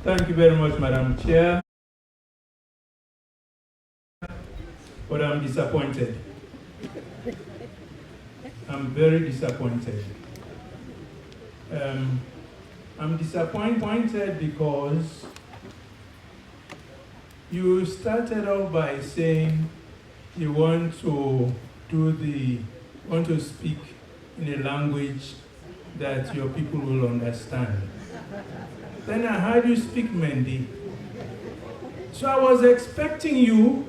Thank you very much, Madam Chair. But I'm disappointed. I'm very disappointed. I'm disappointed because you started off by saying you want to speak in a language that your people will understand. Then I heard you speak Mende. So I was expecting you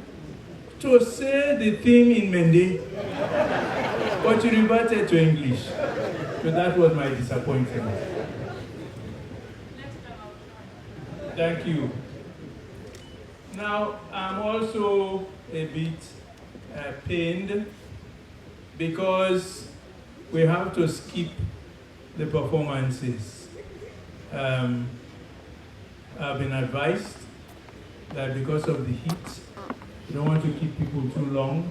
to say the theme in Mende, but you reverted to English. So that was my disappointment. Thank you. Now, I'm also a bit pained because we have to skip the performances. I've been advised that because of the heat, we don't want to keep people too long.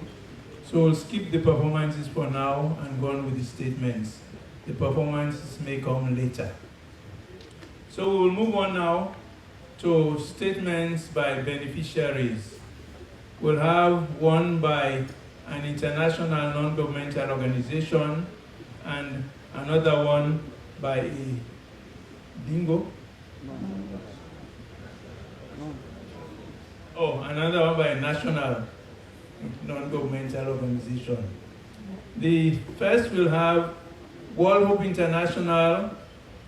So we'll skip the performances for now and go on with the statements. The performances may come later. So we'll move on now to statements by beneficiaries. We'll have one by an international non-governmental organization and another one by a bingo. Oh, another one by a national non-governmental organization. The first will have World Hope International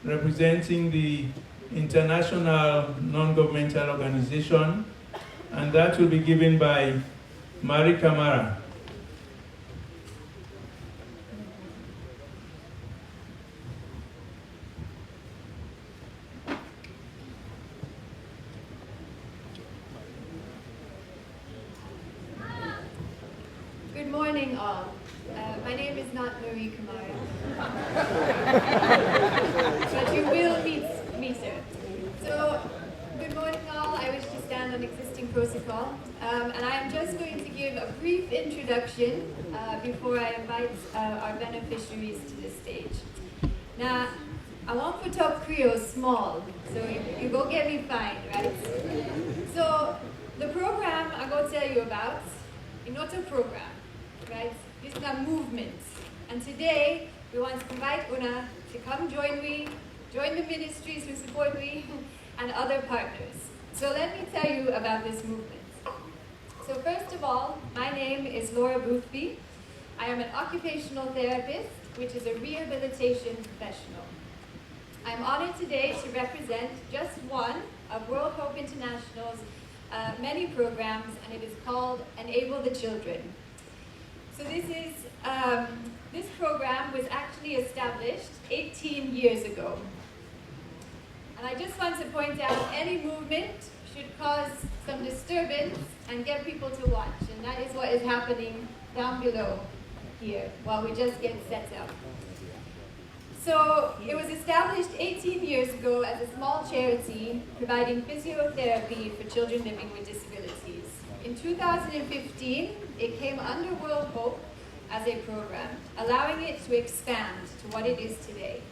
representing the international non-governmental organization, and that will be given by Marie Camara. Good morning, all. My name is not Marie Camara, but you will meet her. So, good morning, all. I wish to stand on existing protocol, and I am just going to give a brief introduction before I invite our beneficiaries to the stage. Now, I want to talk Creole small, so you go get me fine, right? So, the program I'm going to tell you about is not a program. Right? This is a movement. And today, we want to invite Una to come join the ministries who support me, and other partners. So let me tell you about this movement. So first of all, my name is Laura Boothby. I am an occupational therapist, which is a rehabilitation professional. I'm honored today to represent just one of World Hope International's many programs, and it is called Enable the Children. So this program was actually established 18 years ago. And I just want to point out any movement should cause some disturbance and get people to watch. And that is what is happening down below here while we just get set up. So it was established 18 years ago as a small charity providing physiotherapy for children living with disabilities. In 2015, it came under World Hope as a program, allowing it to expand to what it is today.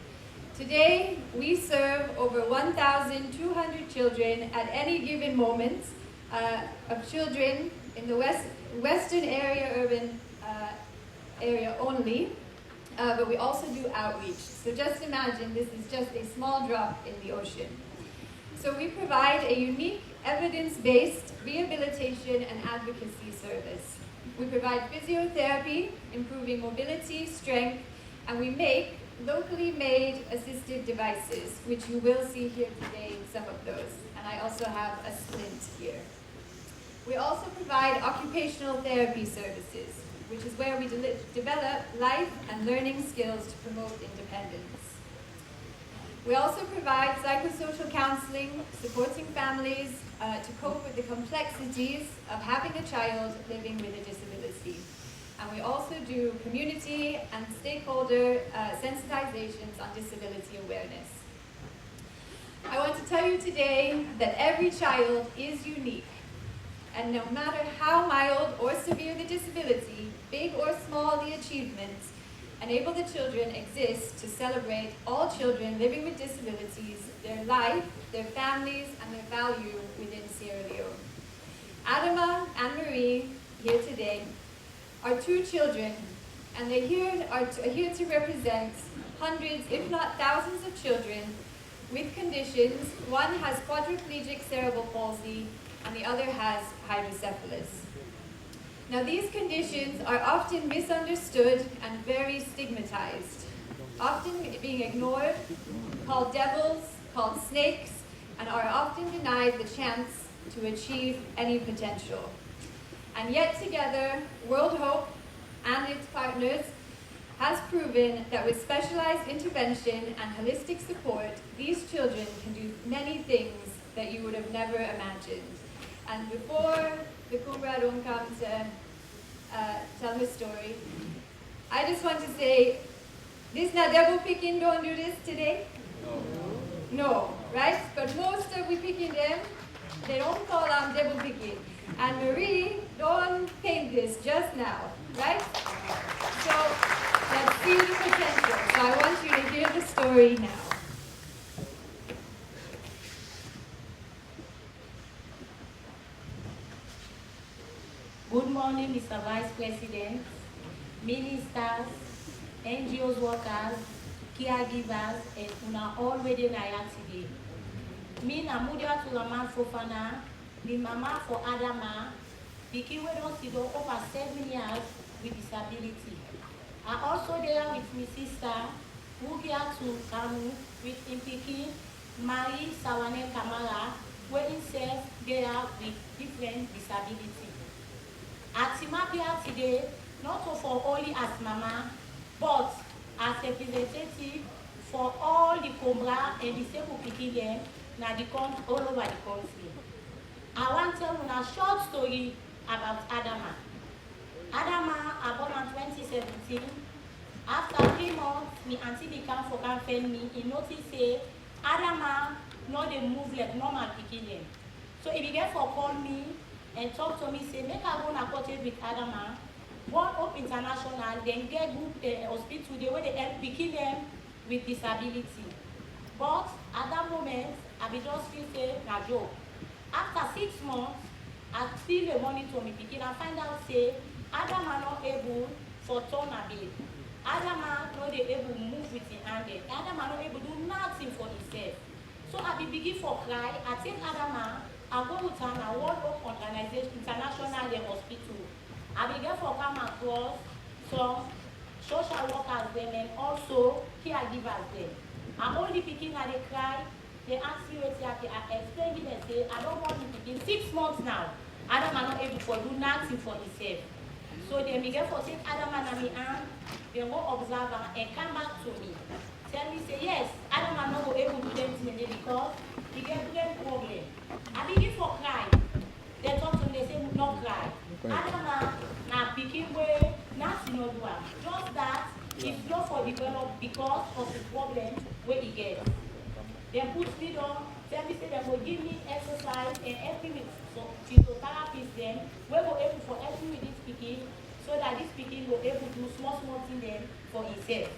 Today, we serve over 1,200 children at any given moment, of children in the western area, urban area only, but we also do outreach. So just imagine this is just a small drop in the ocean. So we provide a unique evidence-based rehabilitation and advocacy service. We provide physiotherapy, improving mobility, strength, and we make locally made assistive devices, which you will see here today, some of those. And I also have a splint here. We also provide occupational therapy services, which is where we develop life and learning skills to promote independence. We also provide psychosocial counseling, supporting families to cope with the complexities of having a child living with a disability. And we also do community and stakeholder sensitizations on disability awareness. I want to tell you today that every child is unique. And no matter how mild or severe the disability, big or small the achievements, Enable the Children exists to celebrate all children living with disabilities, their life, their families, and their value within Sierra Leone. Adama and Marie, here today, are two children, and they are here to represent hundreds, if not thousands of children with conditions. One has quadriplegic cerebral palsy, and the other has hydrocephalus. Now, these conditions are often misunderstood and very stigmatized, often being ignored, called devils, called snakes, and are often denied the chance to achieve any potential. And yet together, World Hope and its partners has proven that with specialized intervention and holistic support, these children can do many things that you would have never imagined. And before the Kumbra don't come to tell her story, I just want to say, this na devil picking don't do this today? No, right? But most of we picking them, they don't call them devil picking. And Marie don't paint this just now, right? So let's see the potential. So I want you to hear the story now. Good morning, Mr. Vice President, ministers, NGOs workers, caregivers, and una already here today. Me na Mudia Tulaman Fofana, the mama for Adama, Biki we don't see over 7 years with disability. I also there with my sister, who here to Kanu with Impiki, Marie Sawane Kamara, where it says they are with different disability. At Timapia today, not for only as mama, but as representative for all the Kombra and the Seku Pikigen all over the country. I want to tell you a short story about Adama. Adama, I born in 2017. After 3 months, my auntie became for campaign me. He noticed say Adama no dey move like normal Pikigen. So he began for call me and talk to me, say, make I go and contact with Adama, World Hope International, then get good hospital there where they help picking them with disability. But at that moment, I be just feel say, na joke. After 6 months, I still the money to me picking and find out say, Adama not able for turn a bit. Adama not able to move with his hand. Adama not able to do nothing for himself. So I be begin for cry. I tell Adama, I go with a World Hope Organization, International Hospital. I began for come across some social workers them and also caregivers them. I only picking and they cry. They ask me what I explain it and say, I don't want to begin 6 months now. Adam are not able to do nothing for himself. So they began for take Adam and me and they go observe and come back to me. Tell me, say, yes, Adam are not able to do them because he get brain problem. I begin for cry. They talk to me, they say, not cry. Adama now picking way, nothing no do. Just that it's not for develop because of the problem where he gets. They put me down, tell me say they will give me exercise and help me with physiotherapists then, we will able for help me with this speaking so that this speaking will able to do small thing then for himself.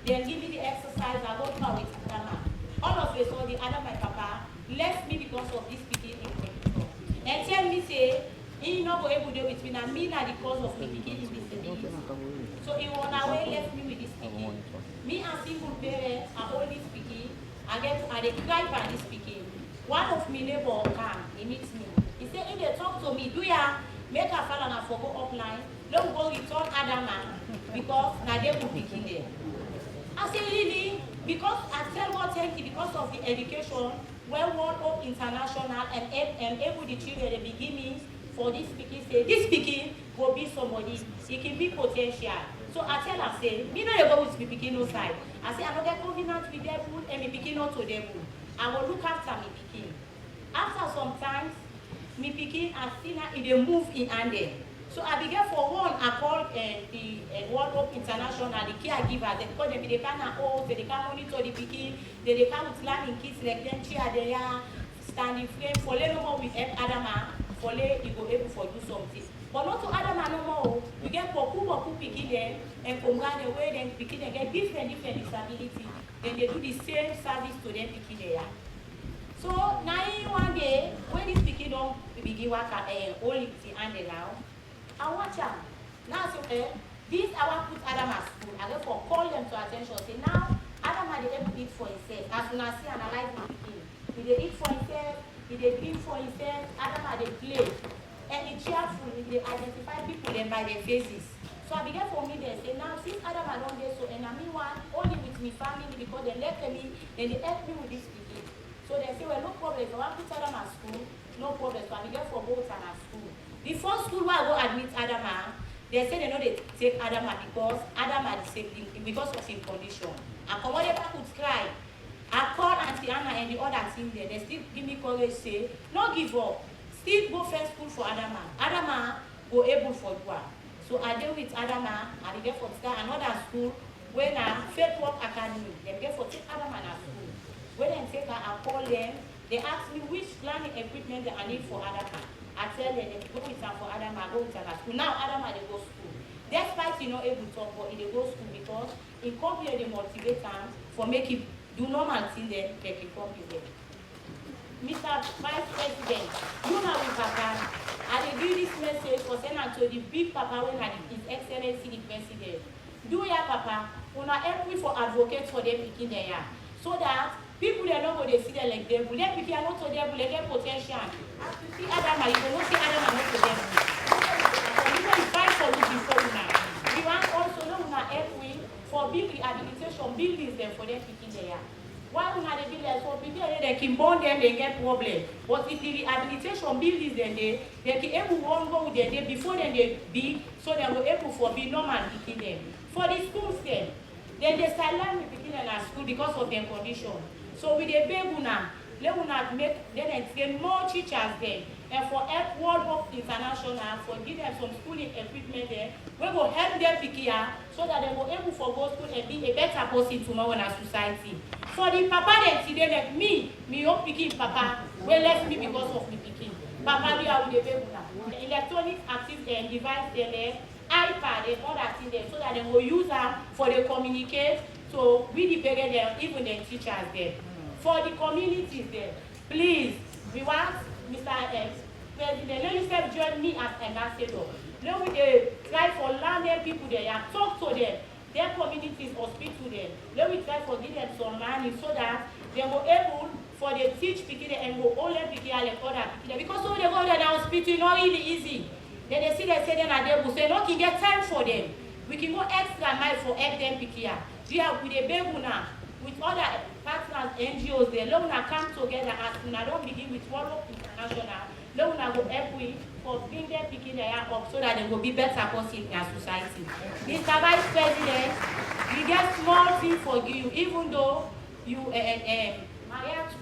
Then give me the exercise, I go through with Adama. All of a sudden, the other my papa left me because of this speaking in and tell me say he not go able to do with me now me not the cause of me speaking in disability. So he won away left me with this speaking. Me and single parents are only speaking. I they cry by this speaking. One of my neighbor come, he meets me. He said if they talk to me, do ya make a father and for go offline, don't go return Adama because now they will picking there. I say really? Because I tell what thank you because of the education where World Hope International and able the children at the beginning for this speaking say this speaking will be somebody, it can be potential. So I tell her say, me not go with me picking no side. I say I don't get covenant with devil and me picking not to devil. I will look after me picking. After some time, me picking and still if they move in and there. So I began for one, I called the World Hope International, the caregivers, because they can't hold, they can't monitor the picking, they can't learn kids like them, cheer they are standing frame, for let no more with Adama, for let you go able for do something. But not to Adama no more, we get Poku picking them and combine the way them picking them get different disability. Then they do the same service to them picking there. So now one day when this picking don't begin work only and now, I watch them. Now so this I want put Adam at school. I therefore call them to attention. Say now Adam had able to eat for himself. As soon as he analyze the picking, he they eat for himself, he they drink for himself. Adam had a play, and he cheerful. They identify people then by their faces. So I began for me there say now since Adam had done this so and I mean one only with me family because they left me and they help me with this picking. So they say well no problem. If I want to put Adam at school, no problem. So I began for both and at school. The first school where I go admit Adam. They say they know they take Adama because Adama is sick because of his condition. And come whatever could cry. I called Auntie Anna and the other team there. They still give me courage, say, no give up. Still go first school for Adama. Adama go able for Dua. So I deal with Adama and they get for start another school when Faith Work Academy. They get for take Adama at school. When they take her, I call them. They ask me which learning equipment that I need for Adama. I tell them they go with them for Adam, I go with them at school. Now Adam they go school. Despite you not able to talk, but they go school because in come here they motivate them for make it do normal thing then they can come here. Mr. Vice President, you have with Papa. I will give this message for sending to the big Papa when His Excellency the President. Do ya Papa, when I help me for advocates for them picking there. So that people they know what they see them like devil. They pick not to devil, they get potential. As you see Adam, you will not see Adam and not to devil. So you will fight for you before you now. We want also know we help we for big rehabilitation buildings them for them picking there. Why we have the buildings for people they can bond them, they get problem. But if the rehabilitation buildings then they can able to go with them day before then they be so they will able for be normal picking them. For the schools then they start learning picking them at school because of their condition. So with the beg una, let una make then get more teachers there. And for help World Work International, for give them some schooling equipment there, we will help them pick here so that they will able for go school and be a better person tomorrow in our society. For the papa then today like me hope picking papa, we left me because of the picking. Papa we are with the beg una. The electronic active device there, iPad and other things there so that they will use them for the communicate. So we the parents there, even the teachers there. For the communities there, please, we want Mr. President, let you step join me as ambassador. Let we try for landed people there, talk to them, their communities or speak to them. Let we try for give them some money so that they will able for the teach people and go all them people like other people. Because all they go there now speaking not really easy. Then they see they say then they will say, no, can get time for them. We can go extra mile for help them pick here. We are with a baby now, with other partners, NGOs, they let us come together as we don't begin with World Work International. Let us go help we for bring them picking their up so that they will be better person in our society. Mr. Vice President, we get small thing for you, even though you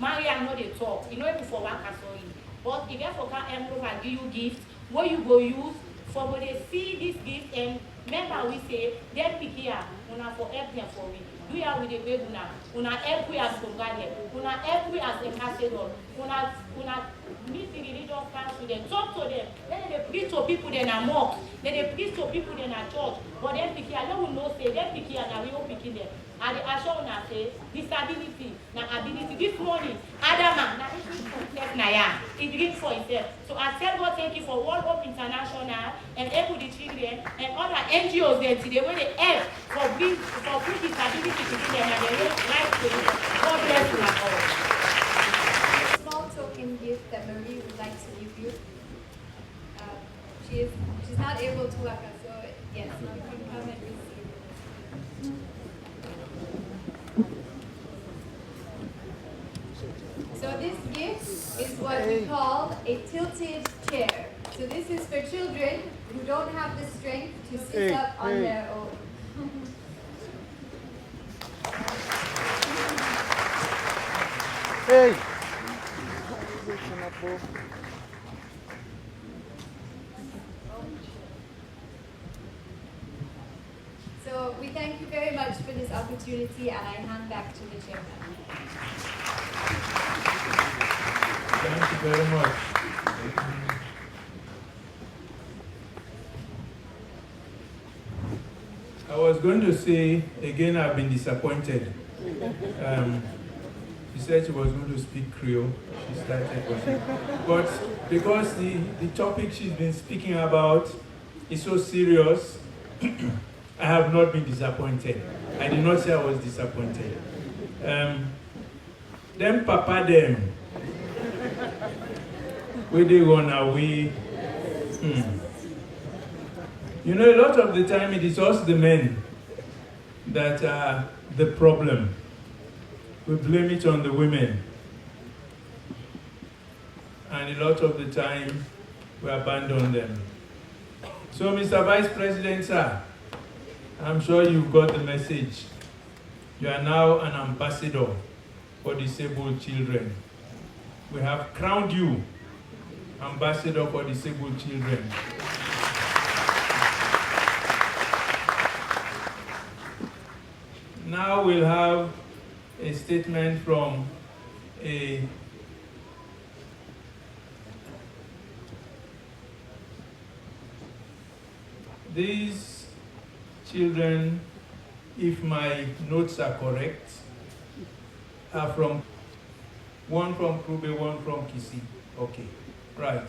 Maria know the talk, you know it before work as well. But if you for can envelope and give you gifts, what you go use for when they see this gift and remember we say them pick here, una for help them for we. Do ya with the baby una help we as Congolese, una help we as ambassador, una meet the religious council, then talk to them. Then they preach to people then a mock, then they preach to people then a church. But them pick here, no one knows say them pick here now we all picking them. And the assure una say disability, na ability. This morning, Adama, na it na ya, it drink for itself. So I tell God thank you for World Hope International and help the children and other NGOs there today where they help for bring disability to children and they like to you. God bless you all. Small token gift that Marie would like to give you. She's not able to work, so yes, you can come and receive. So this gift is what we call a tilted chair. So this is for children who don't have the strength to sit up on their own. Hey! So we thank you very much for this opportunity and I hand back to the chairman. Thank you very much. I was going to say, again, I've been disappointed. She said she was going to speak Creole. She started with it. But because the topic she's been speaking about is so serious, I have not been disappointed. I did not say I was disappointed. Them papa them, where they run away. You know, a lot of the time it is us the men that are the problem. We blame it on the women. And a lot of the time we abandon them. So, Mr. Vice President, sir, I'm sure you've got the message. You are now an ambassador for disabled children. We have crowned you ambassador for disabled children. Now we'll have a statement from these children, if my notes are correct, are from one from Krube, one from Kisi. Okay, right.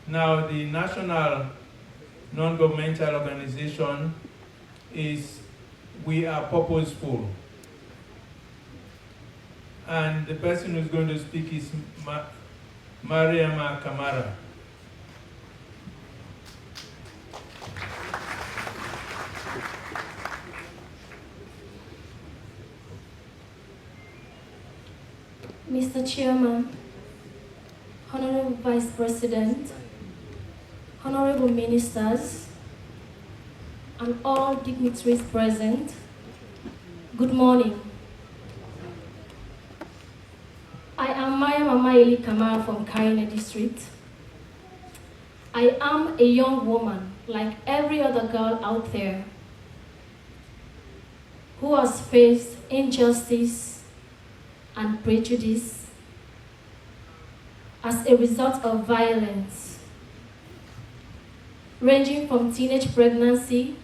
Now the national non-governmental organization is We Are Purposeful. And the person who's going to speak is Mariama Kamara. Mr. Chairman, Honorable Vice President, Honorable Ministers, and all dignitaries present, good morning. I am Mariama Kamara from Kaine District. I am a young woman, like every other girl out there, who has faced injustice and prejudice as a result of violence, ranging from teenage pregnancy,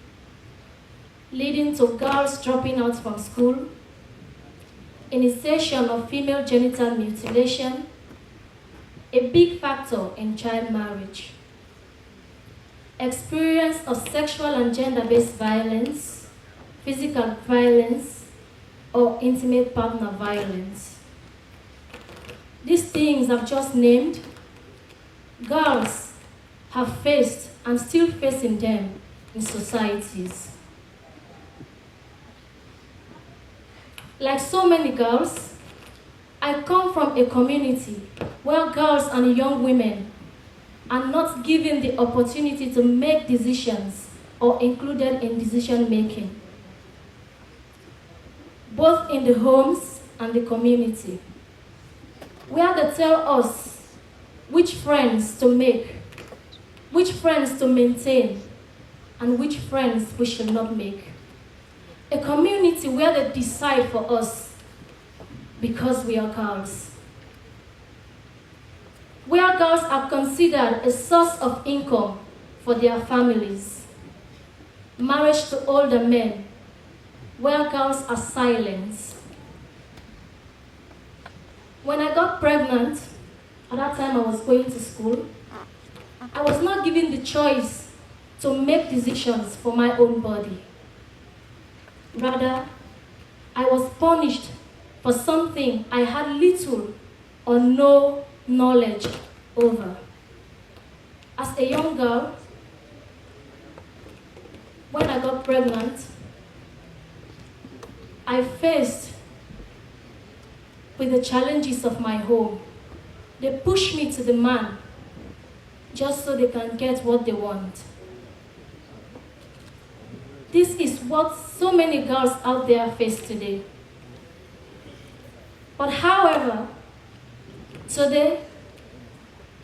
leading to girls dropping out from school, initiation of female genital mutilation, a big factor in child marriage, experience of sexual and gender-based violence, physical violence, or intimate partner violence. These things I've just named, girls have faced and still facing them in societies. Like so many girls, I come from a community where girls and young women are not given the opportunity to make decisions or included in decision making, both in the homes and the community, where they tell us which friends to make, which friends to maintain, and which friends we should not make. A community where they decide for us because we are girls. Where girls are considered a source of income for their families. Marriage to older men, where girls are silenced. When I got pregnant, at that time I was going to school, I was not given the choice to make decisions for my own body. Rather, I was punished for something I had little or no knowledge over. As a young girl, when I got pregnant, I faced with the challenges of my home. They push me to the man just so they can get what they want. This is what so many girls out there face today. But however, today,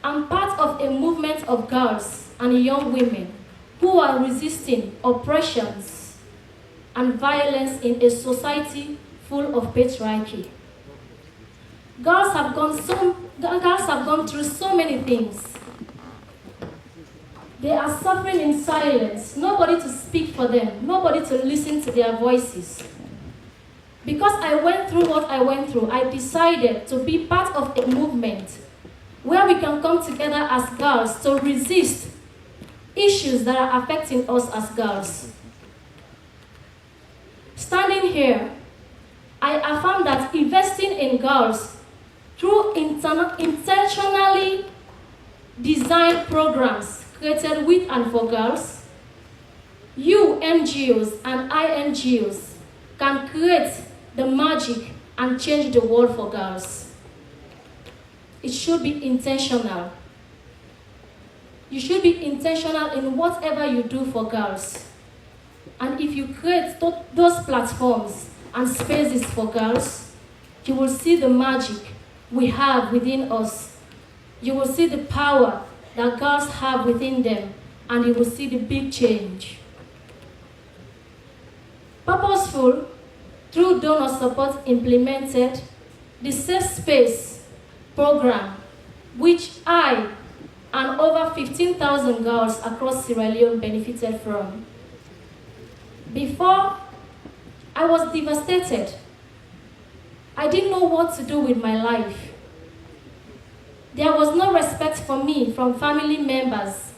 I'm part of a movement of girls and young women who are resisting oppressions and violence in a society full of patriarchy. Girls have gone through so many things. They are suffering in silence, nobody to speak for them, nobody to listen to their voices. Because I went through what I went through, I decided to be part of a movement where we can come together as girls to resist issues that are affecting us as girls. Standing here, I affirm that investing in girls through intentionally designed programs created with and for girls, you NGOs and INGOs can create the magic and change the world for girls. It should be intentional. You should be intentional in whatever you do for girls. And if you create those platforms and spaces for girls, you will see the magic we have within us. You will see the power that girls have within them, and you will see the big change. Purposeful, through donor support, implemented the Safe Space program, which I and over 15,000 girls across Sierra Leone benefited from. Before, I was devastated. I didn't know what to do with my life. There was no respect for me from family members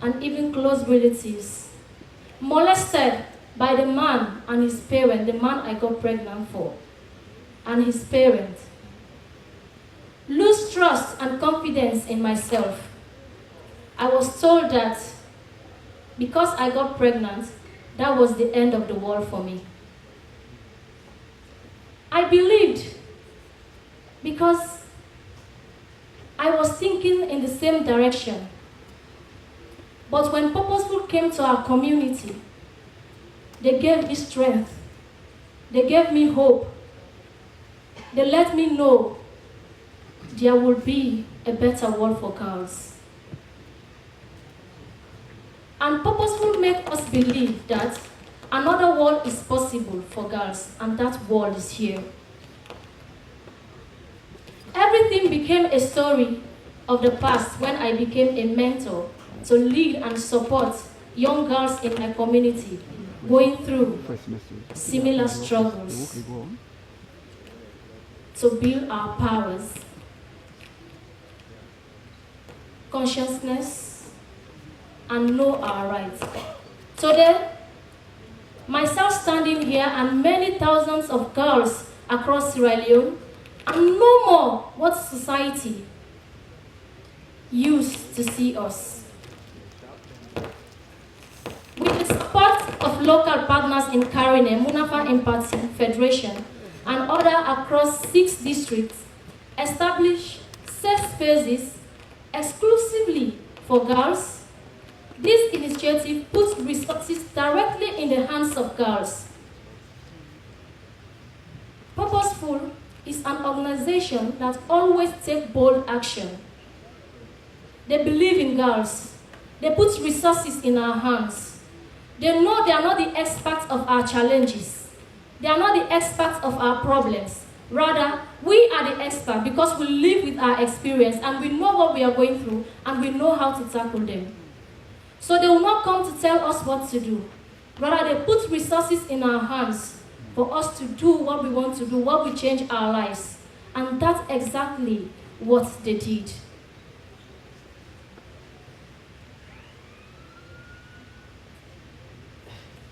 and even close relatives. Molested by the man and his parent, the man I got pregnant for, and his parent. Lose trust and confidence in myself. I was told that because I got pregnant, that was the end of the world for me. I believed because I was thinking in the same direction. But when Purposeful came to our community, they gave me strength. They gave me hope. They let me know there will be a better world for girls. And Purposeful make us believe that another world is possible for girls, and that world is here. Everything became a story of the past when I became a mentor to lead and support young girls in my community going through similar struggles to build our powers, consciousness, and know our rights. Today, myself standing here and many thousands of girls across Sierra Leone and no more what society used to see us. With the support of local partners in Karine, Munafa Empathy Federation, and others across 6 districts, establish safe spaces exclusively for girls. This initiative puts resources directly in the hands of girls. Purposeful is an organization that always takes bold action. They believe in girls. They put resources in our hands. They know they are not the experts of our challenges. They are not the experts of our problems. Rather, we are the experts because we live with our experience and we know what we are going through and we know how to tackle them. So they will not come to tell us what to do. Rather, they put resources in our hands for us to do what we want to do, what will change our lives. And that's exactly what they did.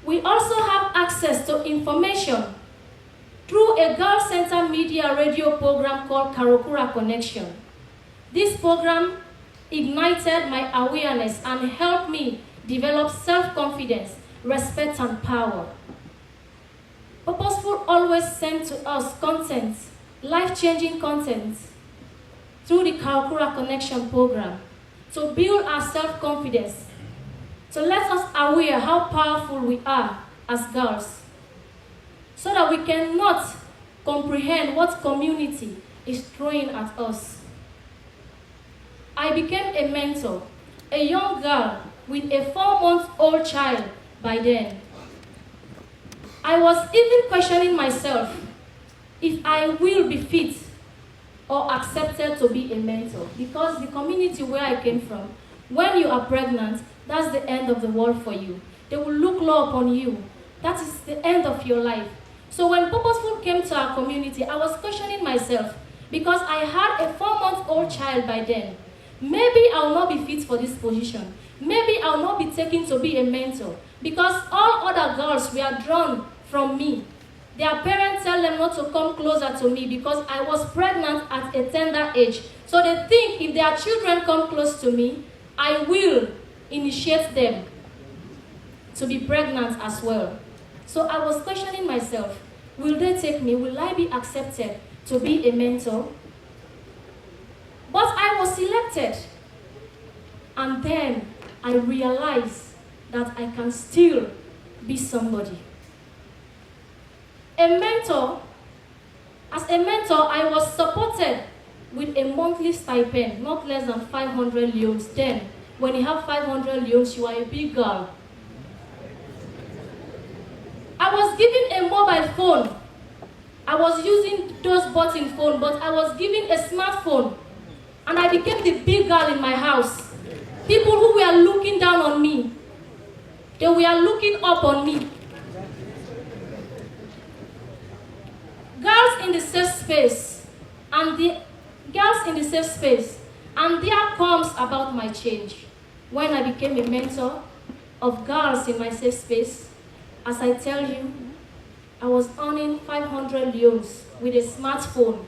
We also have access to information through a Girl Center Media radio program called Karokura Connection. This program ignited my awareness and helped me develop self-confidence, respect, and power. Purposeful always sent to us content, life-changing content, through the Karokura Connection program to build our self-confidence, to let us aware how powerful we are as girls, so that we cannot comprehend what community is throwing at us. I became a mentor, a young girl with a 4-month-old child by then. I was even questioning myself if I will be fit or accepted to be a mentor, because the community where I came from, When you are pregnant, that's the end of the world for you. They will look low upon you. That is the end of your life. So when Purposeful came to our community, I was questioning myself because I had a 4-month-old child by then. Maybe I will not be fit for this position. Maybe I will not be taken to be a mentor because all other girls were drawn from me. Their parents tell them not to come closer to me because I was pregnant at a tender age. So they think if their children come close to me, I will initiate them to be pregnant as well. So I was questioning myself, will they take me? Will I be accepted to be a mentor? But I was selected. And then I realized that I can still be somebody. A mentor, as a mentor, I was supported with a monthly stipend, not less than 500 leones. Then, when you have 500 leones, you are a big girl. I was given a mobile phone. I was using those button phone, but I was given a smartphone. And I became the big girl in my house. People who were looking down on me, they were looking up on me. Girls in the safe space, and there comes about my change. When I became a mentor of girls in my safe space, as I tell you, I was earning 500 leones with a smartphone,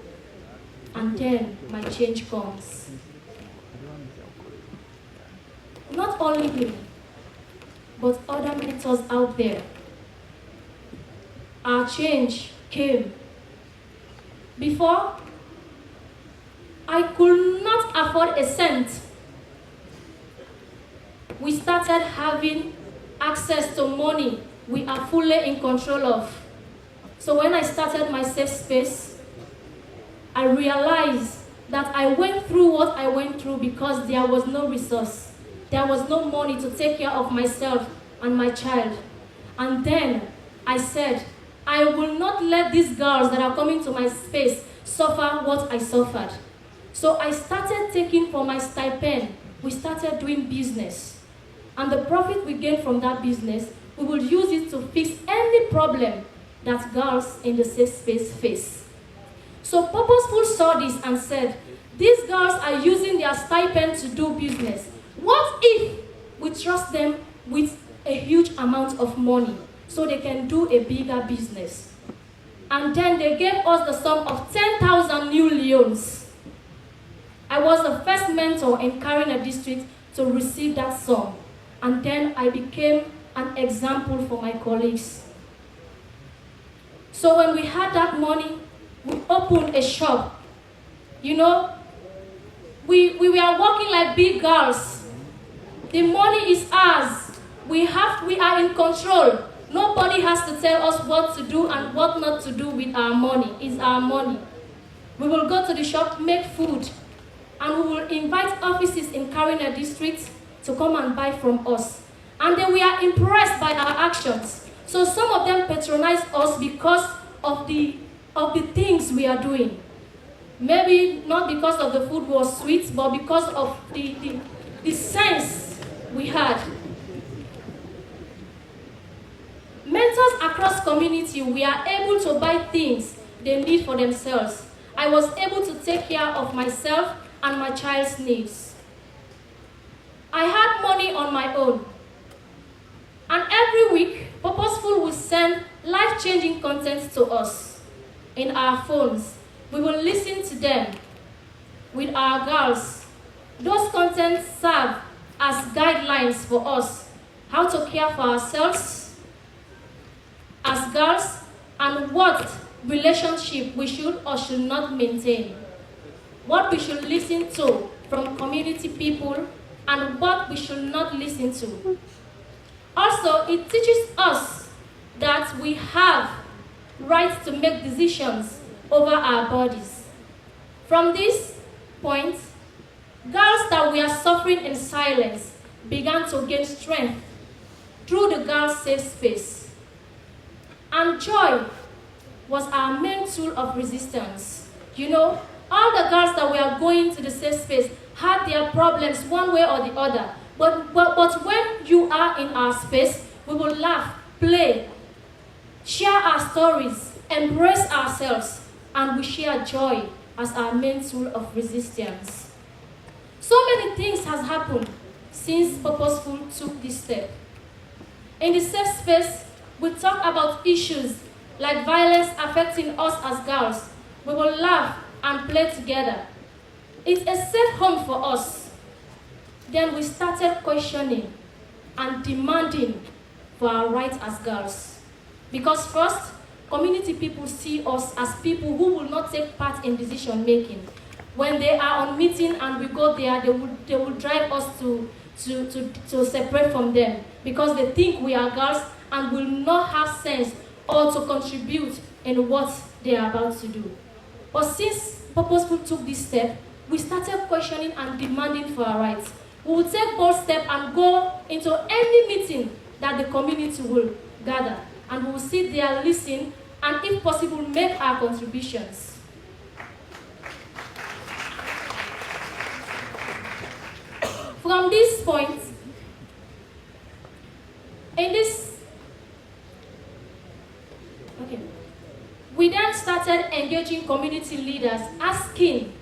and then my change comes. Not only me, but other mentors out there. Our change came. Before, I could not afford a cent. We started having access to money we are fully in control of. So when I started my safe space, I realized that I went through what I went through because there was no resource. There was no money to take care of myself and my child. And then I said, I will not let these girls that are coming to my space suffer what I suffered. So I started taking from my stipend. We started doing business. And the profit we gained from that business, we will use it to fix any problem that girls in the safe space face. So Purposeful saw this and said, these girls are using their stipend to do business. What if we trust them with a huge amount of money so they can do a bigger business? And then they gave us the sum of 10,000 new leones. I was the first mentor in Karina district to receive that sum. And then I became an example for my colleagues. So when we had that money, we opened a shop. You know, we were working like big girls. The money is ours. We are in control. Nobody has to tell us what to do and what not to do with our money. It's our money. We will go to the shop, make food, and we will invite offices in Karina district to come and buy from us. And then we are impressed by our actions. So some of them patronize us because of the things we are doing. Maybe not because of the food was sweet, but because of the sense we had. Mentors across community, we are able to buy things they need for themselves. I was able to take care of myself and my child's needs. I had money on my own. And every week, Purposeful will send life-changing content to us in our phones. We will listen to them with our girls. Those contents serve as guidelines for us, how to care for ourselves as girls and what relationship we should or should not maintain, what we should listen to from community people and what we should not listen to. Also, it teaches us that we have rights to make decisions over our bodies. From this point, girls that were suffering in silence began to gain strength through the girls' safe space. And joy was our main tool of resistance. You know, all the girls that were going to the safe space had their problems one way or the other. But when you are in our space, we will laugh, play, share our stories, embrace ourselves, and we share joy as our main tool of resistance. So many things has happened since Purposeful took this step. In the safe space, we talk about issues like violence affecting us as girls. We will laugh and play together. It's a safe home for us. Then we started questioning and demanding for our rights as girls. Because first, community people see us as people who will not take part in decision making. When they are on meeting and we go there, they will drive us to separate from them because they think we are girls and will not have sense or to contribute in what they are about to do. But since Purposeful took this step, we started questioning and demanding for our rights. We will take bold steps and go into any meeting that the community will gather, and we will sit there, listen, and if possible, make our contributions. From this point, we then started engaging community leaders, asking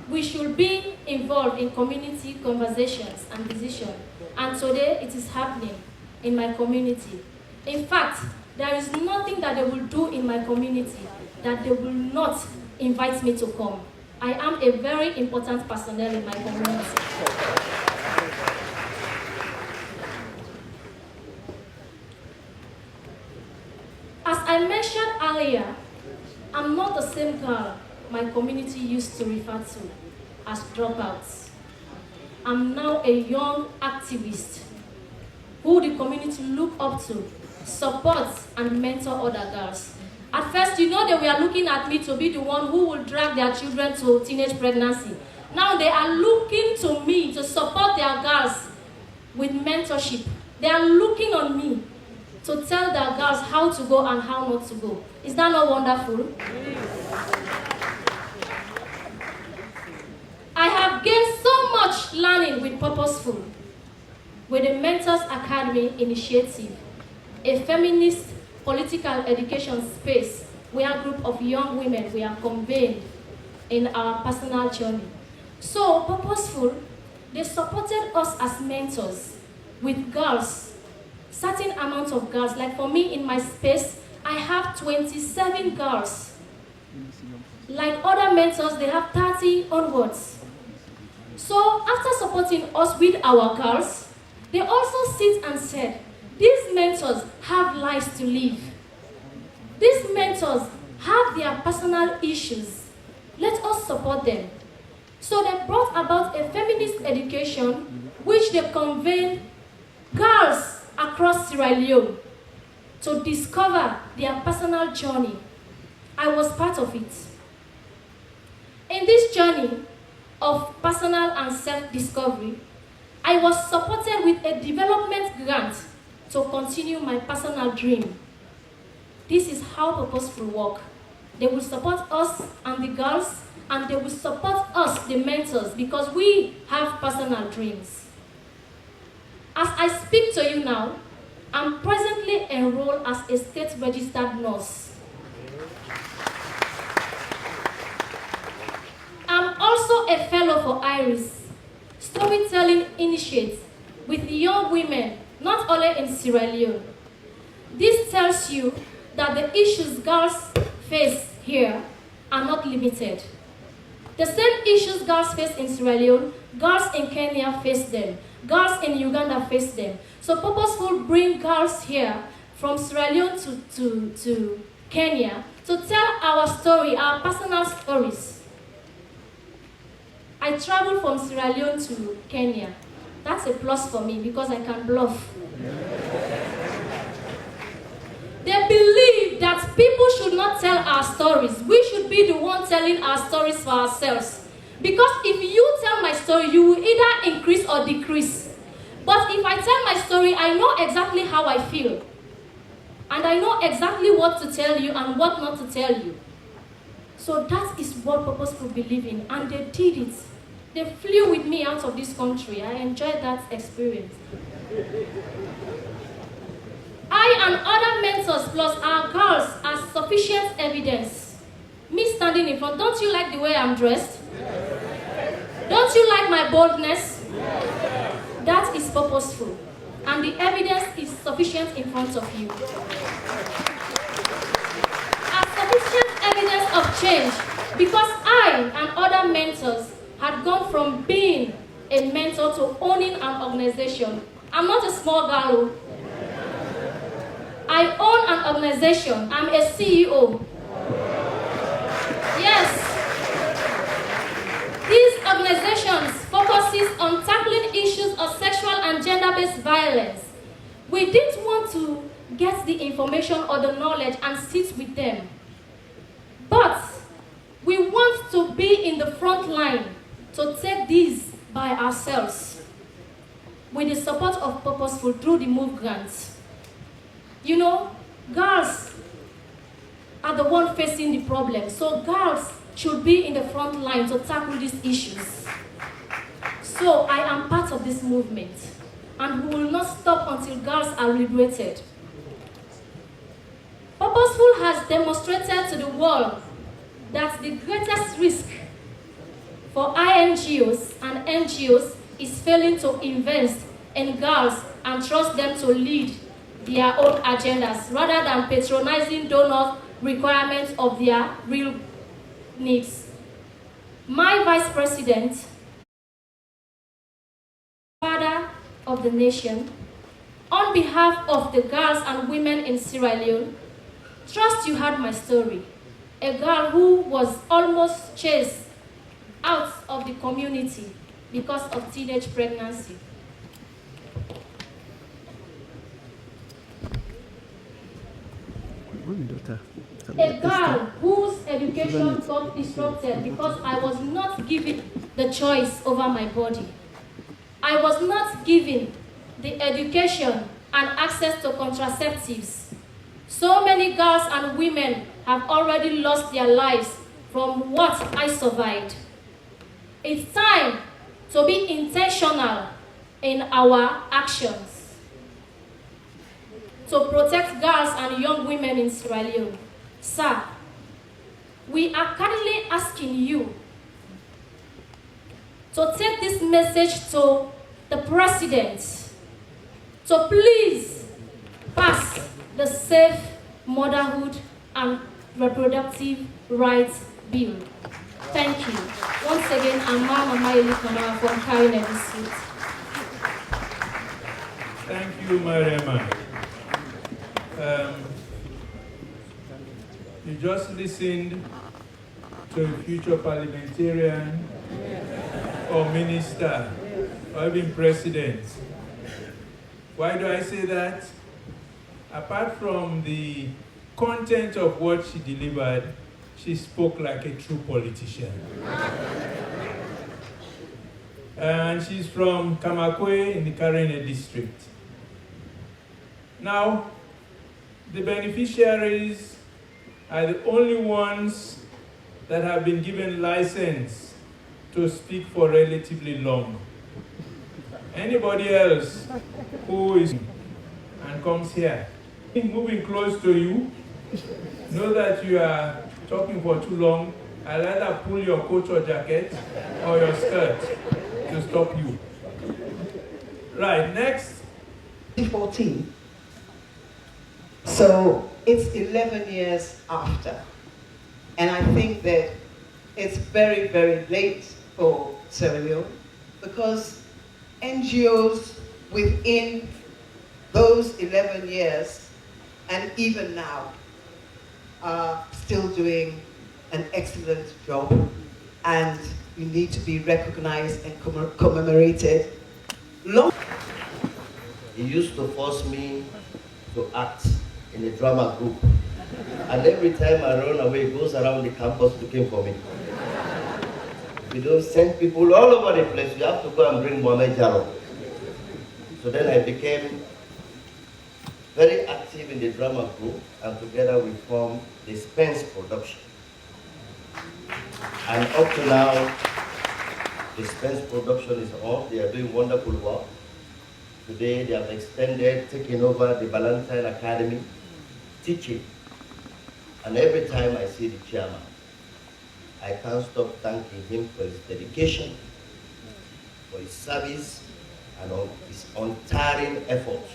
we should be involved in community conversations and decisions. And today it is happening in my community. In fact, there is nothing that they will do in my community that they will not invite me to come. I am a very important personnel in my community. As I mentioned earlier, I'm not the same girl my community used to refer to as dropouts. I'm now a young activist who the community look up to, supports, and mentor other girls. At first, they were looking at me to be the one who will drag their children to teenage pregnancy. Now they are looking to me to support their girls with mentorship. They are looking on me to tell their girls how to go and how not to go. Is that not wonderful? I have gained so much learning with Purposeful, with the Mentors Academy initiative, a feminist political education space where a group of young women we are convened in our personal journey. So, Purposeful, they supported us as mentors with girls, certain amount of girls. Like for me in my space, I have 27 girls. Like other mentors, they have 30 onwards. So after supporting us with our girls, they also sit and said, these mentors have lives to live. These mentors have their personal issues. Let us support them. So they brought about a feminist education which they convened girls across Sierra Leone to discover their personal journey. I was part of it. In this journey of personal and self-discovery, I was supported with a development grant to continue my personal dream. This is how Purposeful work. They will support us and the girls, and they will support us, the mentors, because we have personal dreams. As I speak to you now, I'm presently enrolled as a state-registered nurse. I'm also a fellow for IRIS, Storytelling Initiates, with young women, not only in Sierra Leone. This tells you that the issues girls face here are not limited. The same issues girls face in Sierra Leone, girls in Kenya face them. Girls in Uganda face them. So Purposeful bring girls here from Sierra Leone to Kenya to tell our story, our personal stories. I traveled from Sierra Leone to Kenya. That's a plus for me because I can bluff. They believe that people should not tell our stories. We should be the one telling our stories for ourselves. Because if you tell my story, you will either increase or decrease. But if I tell my story, I know exactly how I feel. And I know exactly what to tell you and what not to tell you. So that is what Purposeful believe in, and they did it. They flew with me out of this country. I enjoyed that experience. I and other mentors plus our girls are sufficient evidence. Me standing in front, don't you like the way I'm dressed? Don't you like my boldness? That is purposeful. And the evidence is sufficient in front of you. A sufficient evidence of change because I and other mentors had gone from being a mentor to owning an organization. I'm not a small girl. I own an organization. I'm a CEO. Yes. These organizations focuses on tackling issues of sexual and gender-based violence. We didn't want to get the information or the knowledge and sit with them. But we want to be in the front line to take these by ourselves with the support of Purposeful through the Move grants. You know, girls are the one facing the problem. So girls should be in the front line to tackle these issues. So I am part of this movement, and we will not stop until girls are liberated. Purposeful has demonstrated to the world that the greatest risk for INGOs and NGOs is failing to invest in girls and trust them to lead their own agendas rather than patronizing donors' requirements of their real needs. My Vice President, father of the nation, on behalf of the girls and women in Sierra Leone, trust you heard my story. A girl who was almost chased out of the community because of teenage pregnancy. A girl whose education got disrupted because I was not given the choice over my body. I was not given the education and access to contraceptives. So many girls and women have already lost their lives from what I survived. It's time to be intentional in our actions to protect girls and young women in Sierra Leone. Sir, we are kindly asking you to take this message to the President to please pass the Safe Motherhood and Reproductive Rights Bill. Thank you. Once again, I'm Mama Kamara from Carolina District. Thank you, Mariama. You just listened to a future parliamentarian or minister or even president. Why do I say that? Apart from the content of what she delivered, she spoke like a true politician. And she's from Kamakwe in the Karene district. Now, the beneficiaries are the only ones that have been given license to speak for relatively long. Anybody else who is and comes here, moving close to you, know that you are talking for too long, I'll either pull your coat or jacket or your skirt to stop you. Right, next. 2014. So it's 11 years after. And I think that it's very, very late for Sierra Leone because NGOs within those 11 years and even now are still doing an excellent job, and you need to be recognized and commemorated. He used to force me to act in a drama group. And every time I run away, he goes around the campus looking for me. We don't send people all over the place. We have to go and bring Mohamed Jalloh. So then I became very active in the drama group, and together we formed the Spence production. And up to now, Dispense production is on. They are doing wonderful work. Today they have extended, taking over the Valentine Academy, teaching. And every time I see the chairman, I can't stop thanking him for his dedication, for his service, and his untiring effort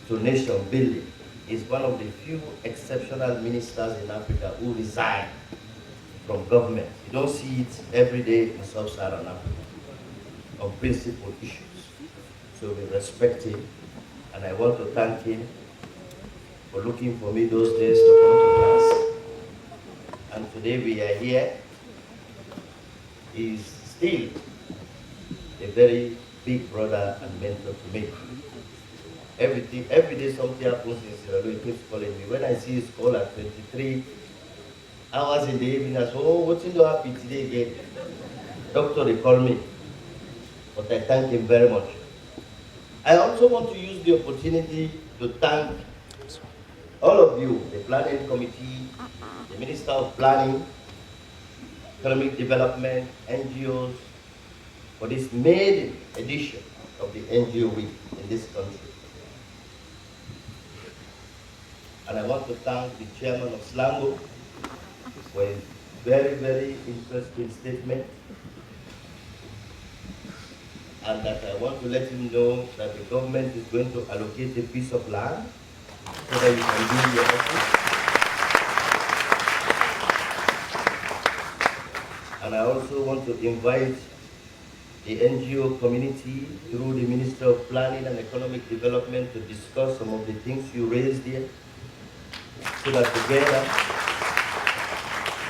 to nation building. He's one of the few exceptional ministers in Africa who resign from government. You don't see it every day in sub-Saharan Africa on principal issues. So we respect him, and I want to thank him for looking for me those days to come to class. And today we are here. He's still a very big brother and mentor to me. Every day something happens in Sierra Leone, he keeps calling me. When I see his call at 23 hours in the evening, I say, oh, what's in the happy today again? Doctor, they call me. But I thank him very much. I also want to use the opportunity to thank all of you, the planning committee, the Minister of Planning, Economic Development, NGOs, for this maiden edition of the NGO Week in this country. And I want to thank the chairman of SLANGO for his very, very interesting statement. And that I want to let him know that the government is going to allocate a piece of land so that you can do your office. And I also want to invite the NGO community through the Minister of Planning and Economic Development to discuss some of the things you raised here, so that together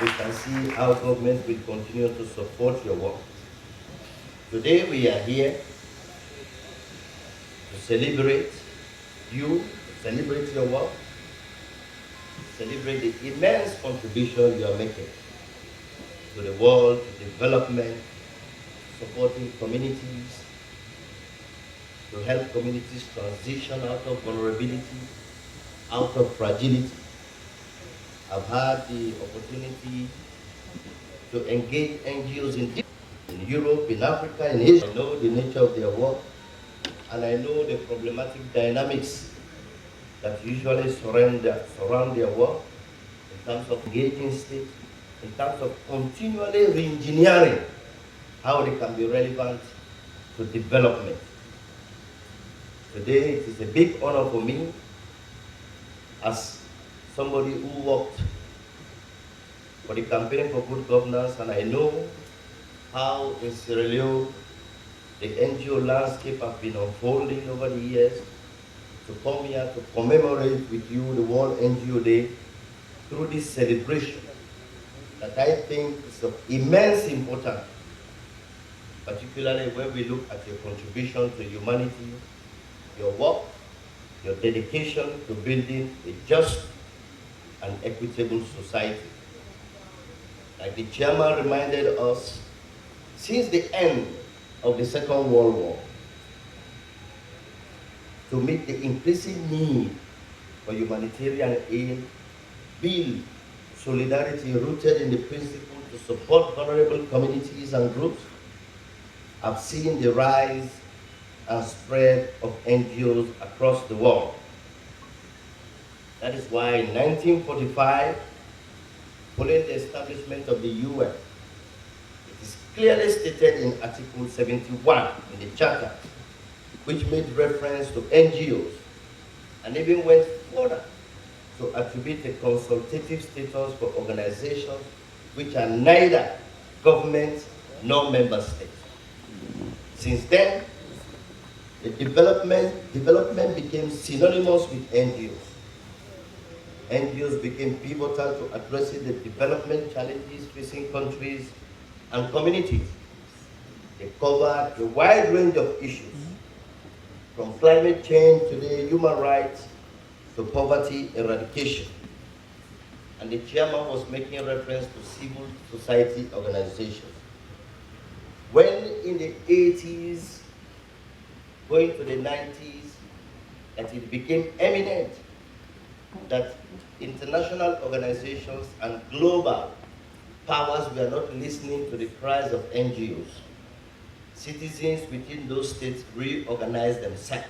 we can see how government will continue to support your work. Today we are here to celebrate you, celebrate your work, celebrate the immense contribution you are making to the world, to development, supporting communities, to help communities transition out of vulnerability, out of fragility. I've had the opportunity to engage NGOs in Europe, in Africa, in Asia. I know the nature of their work, and I know the problematic dynamics that usually surround their work in terms of engaging state, in terms of continually re-engineering how they can be relevant to development. Today, it is a big honor for me as somebody who worked for the Campaign for Good Governance, and I know how in Sierra Leone the NGO landscape has been unfolding over the years, to come here to commemorate with you the World NGO Day through this celebration that I think is of immense importance, particularly when we look at your contribution to humanity, your work, your dedication to building a just and equitable society. Like the chairman reminded us, since the end of the Second World War, to meet the increasing need for humanitarian aid, build solidarity rooted in the principle to support vulnerable communities and groups, I've seen the rise and spread of NGOs across the world. That is why in 1945, following the establishment of the UN, it is clearly stated in Article 71 in the Charter, which made reference to NGOs and even went further to attribute a consultative status for organizations which are neither government nor member states. Since then, the development became synonymous with NGOs. NGOs became pivotal to addressing the development challenges facing countries and communities. They covered a wide range of issues, from climate change to the human rights to poverty eradication. And the chairman was making reference to civil society organizations. When in the 80s, going to the 90s, that it became eminent that international organizations and global powers were not listening to the cries of NGOs. Citizens within those states reorganized themselves,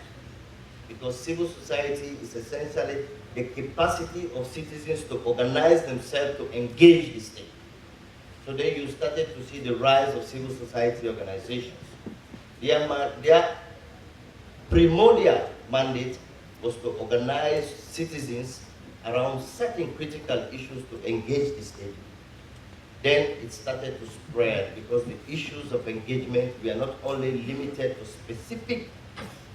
because civil society is essentially the capacity of citizens to organize themselves to engage the state. So then you started to see the rise of civil society organizations. Their primordial mandate was to organize citizens around certain critical issues to engage the state. Then it started to spread, because the issues of engagement were not only limited to specific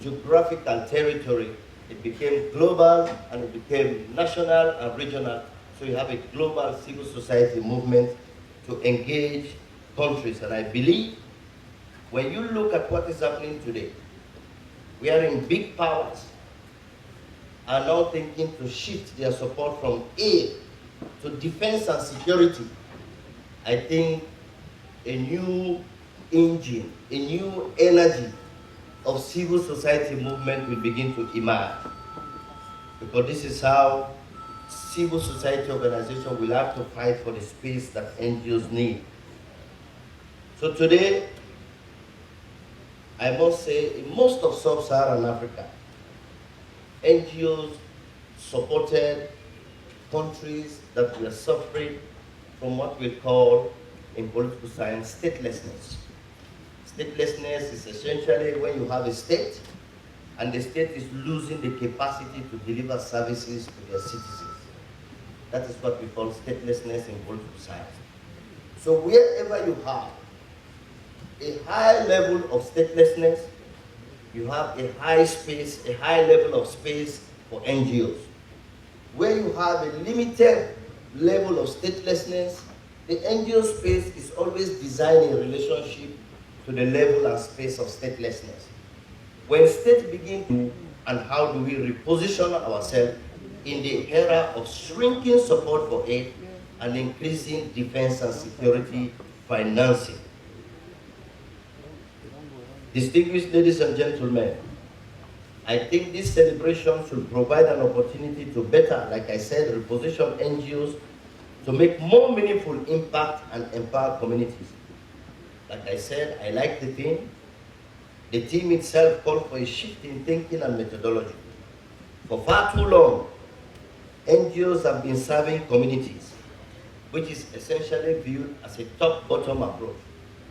geographical territory, it became global and it became national and regional. So you have a global civil society movement to engage countries. And I believe when you look at what is happening today, we are in big powers are now thinking to shift their support from aid to defense and security. I think a new engine, a new energy of civil society movement will begin to emerge. Because this is how civil society organizations will have to fight for the space that NGOs need. So today, I must say, in most of sub-Saharan Africa, NGOs supported countries that were suffering from what we call, in political science, statelessness. Statelessness is essentially when you have a state and the state is losing the capacity to deliver services to their citizens. That is what we call statelessness in political science. So wherever you have a high level of statelessness, you have a high level of space for NGOs. Where you have a limited level of statelessness, the NGO space is always designed in relationship to the level and space of statelessness. When states begin to, and how do we reposition ourselves in the era of shrinking support for aid and increasing defense and security financing. Distinguished ladies and gentlemen, I think this celebration should provide an opportunity to better, like I said, reposition NGOs to make more meaningful impact and empower communities. Like I said, I like the theme. The theme itself called for a shift in thinking and methodology. For far too long, NGOs have been serving communities, which is essentially viewed as a top-bottom approach.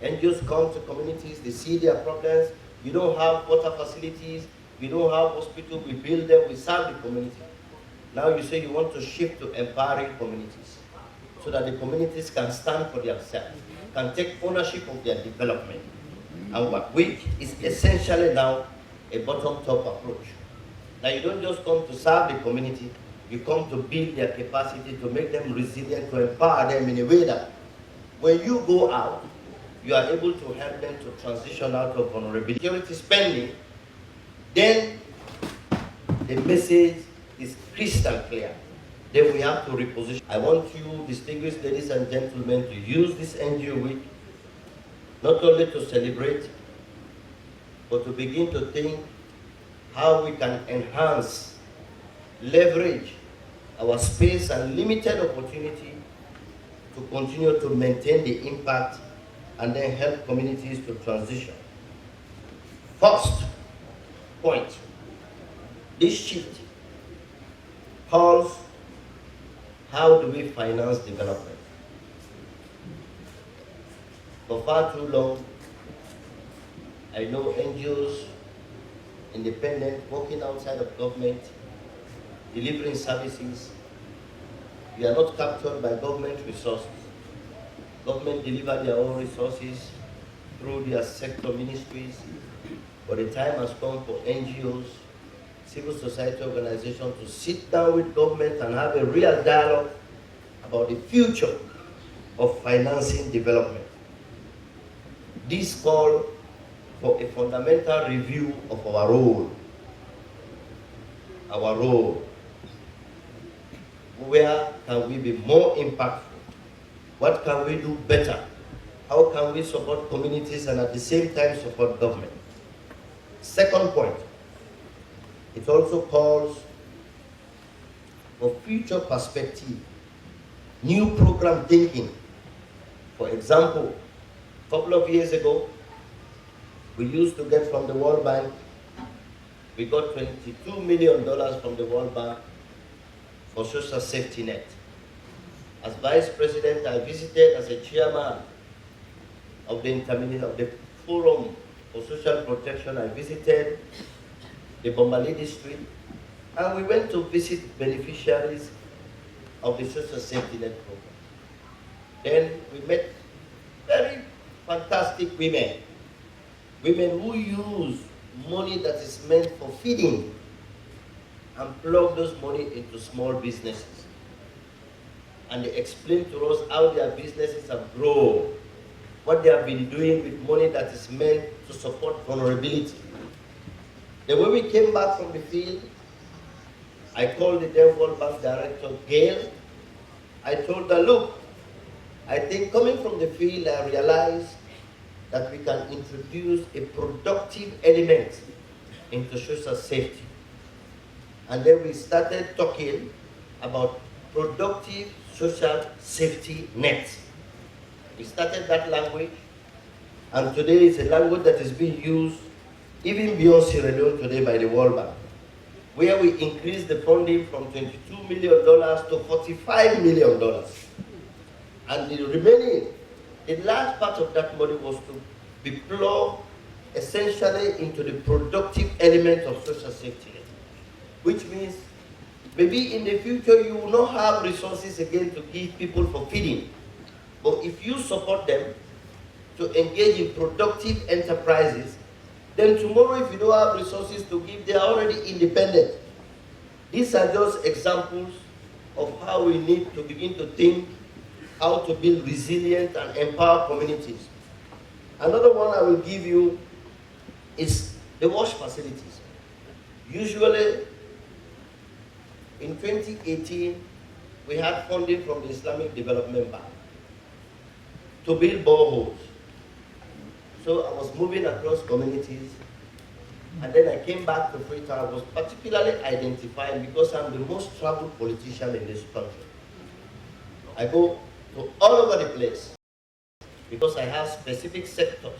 NGOs come to communities, they see their problems. You don't have water facilities, we don't have hospitals, we build them, we serve the community. Now you say you want to shift to empowering communities so that the communities can stand for themselves, can take ownership of their development, and which is essentially now a bottom-top approach. Now you don't just come to serve the community, you come to build their capacity, to make them resilient, to empower them in a way that when you go out, you are able to help them to transition out of vulnerability. Security spending, then the message is crystal clear. Then we have to reposition. I want you, distinguished ladies and gentlemen, to use this NGO week not only to celebrate, but to begin to think how we can enhance, leverage our space and limited opportunity to continue to maintain the impact and then help communities to transition. First point, this shift calls, how do we finance development? For far too long, I know NGOs, independent, working outside of government, delivering services, we are not captured by government resources. Government deliver their own resources through their sector ministries, but the time has come for NGOs, civil society organizations to sit down with government and have a real dialogue about the future of financing development. This call for a fundamental review of our role. Our role. Where can we be more impactful? What can we do better? How can we support communities and at the same time support government? Second point, it also calls for future perspective, new program thinking, For example, a couple of years ago, we used to get from the World Bank, we got $22 million from the World Bank for social safety net. As Vice President, I visited as a chairman of the Forum for Social Protection. I visited the Bombali district, and we went to visit beneficiaries of the social safety net program. Then we met very fantastic women who use money that is meant for feeding and plug those money into small businesses. And they explained to us how their businesses have grown, what they have been doing with money that is meant to support vulnerability. Then when we came back from the field, I called the then World Bank Director, Gail. I told her, look, I think coming from the field, I realized that we can introduce a productive element into social safety. And then we started talking about productive social safety nets. We started that language, and today it's a language that is being used even beyond Sierra Leone today by the World Bank, where we increased the funding from $22 million to $45 million. And the remaining, the large part of that money was to be plugged essentially into the productive element of social safety net, which means maybe in the future you will not have resources again to give people for feeding. But if you support them to engage in productive enterprises, then tomorrow if you don't have resources to give, they are already independent. These are just examples of how we need to begin to think how to build resilient and empower communities. Another one I will give you is the wash facilities. Usually, in 2018, we had funding from the Islamic Development Bank to build boreholes. So I was moving across communities, and then I came back to Freetown. I was particularly identifying because I'm the most traveled politician in this country. I go to all over the place because I have specific sectors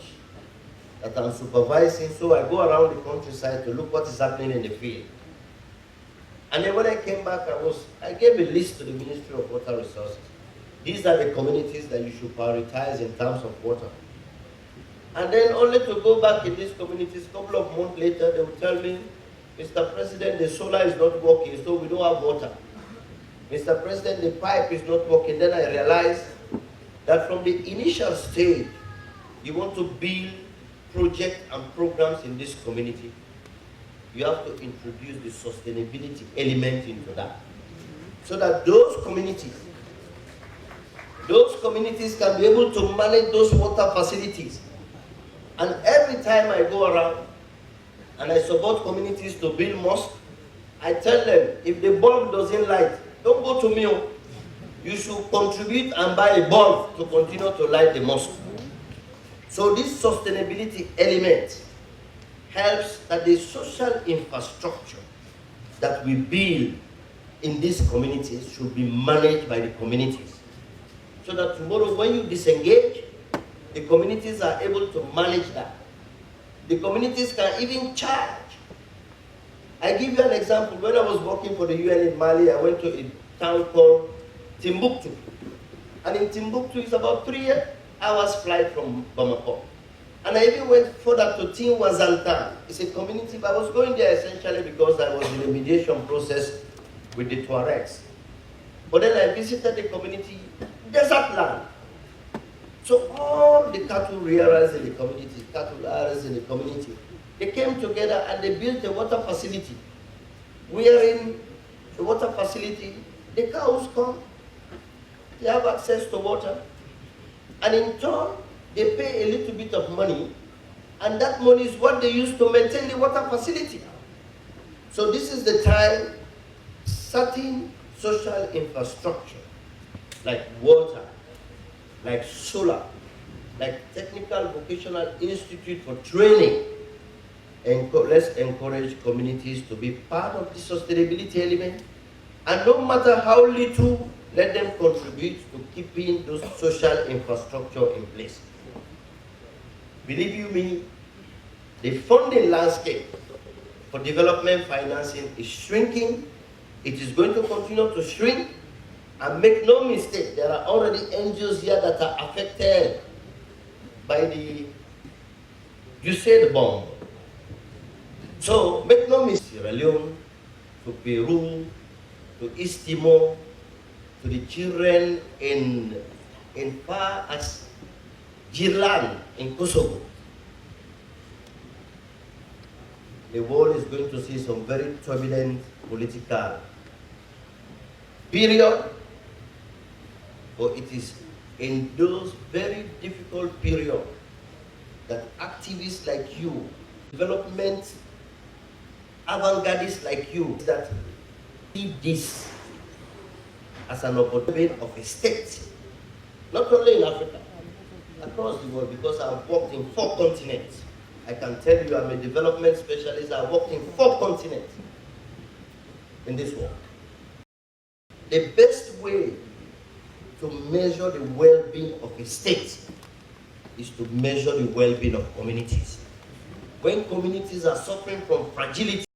that I'm supervising, so I go around the countryside to look what is happening in the field. And then when I came back, I gave a list to the Ministry of Water Resources. These are the communities that you should prioritize in terms of water. And then only to go back in these communities, a couple of months later, they will tell me, Mr. President, the solar is not working, so we don't have water. Mr. President, the pipe is not working. Then I realized that from the initial stage, you want to build projects and programs in this community. You have to introduce the sustainability element into that. So that those communities can be able to manage those water facilities. And every time I go around and I support communities to build mosques, I tell them, if the bulb doesn't light, don't go to me. You should contribute and buy a bulb to continue to light the mosque. So this sustainability element helps that the social infrastructure that we build in these communities should be managed by the communities. So that tomorrow when you disengage, the communities are able to manage that. The communities can even charge. I give you an example. When I was working for the UN in Mali, I went to a town called Timbuktu. And in Timbuktu, it's about 3 hours flight from Bamako. And I even went further to Tinwazantan. It's a community, but I was going there essentially because I was in a mediation process with the Tuaregs. But then I visited the community, desert land. So all the cattle rearers in the community, cattle rearers in the community, they came together and they built a water facility. Wherein the water facility, the cows come, they have access to water, and in turn, they pay a little bit of money, and that money is what they use to maintain the water facility. So this is the time certain social infrastructure, like water, like solar, like technical vocational institute for training, and let's encourage communities to be part of the sustainability element. And no matter how little let them contribute to keeping those social infrastructure in place. Believe you me, the funding landscape for development financing is shrinking. It is going to continue to shrink. And make no mistake, there are already NGOs here that are affected by the Juldeh bomb. So make no mistake, Sierra Leone, to Peru, to East Timor, to the children in far as Jalloh in Kosovo. The world is going to see some very turbulent political period, but it is in those very difficult periods that activists like you, development avant-gardists like you, that see this as an opportunity of a state, not only in Africa, across the world, because I've worked in 4 continents. I can tell you I'm a development specialist. I've worked in 4 continents in this world. The best way to measure the well-being of a state is to measure the well-being of communities. When communities are suffering from fragility,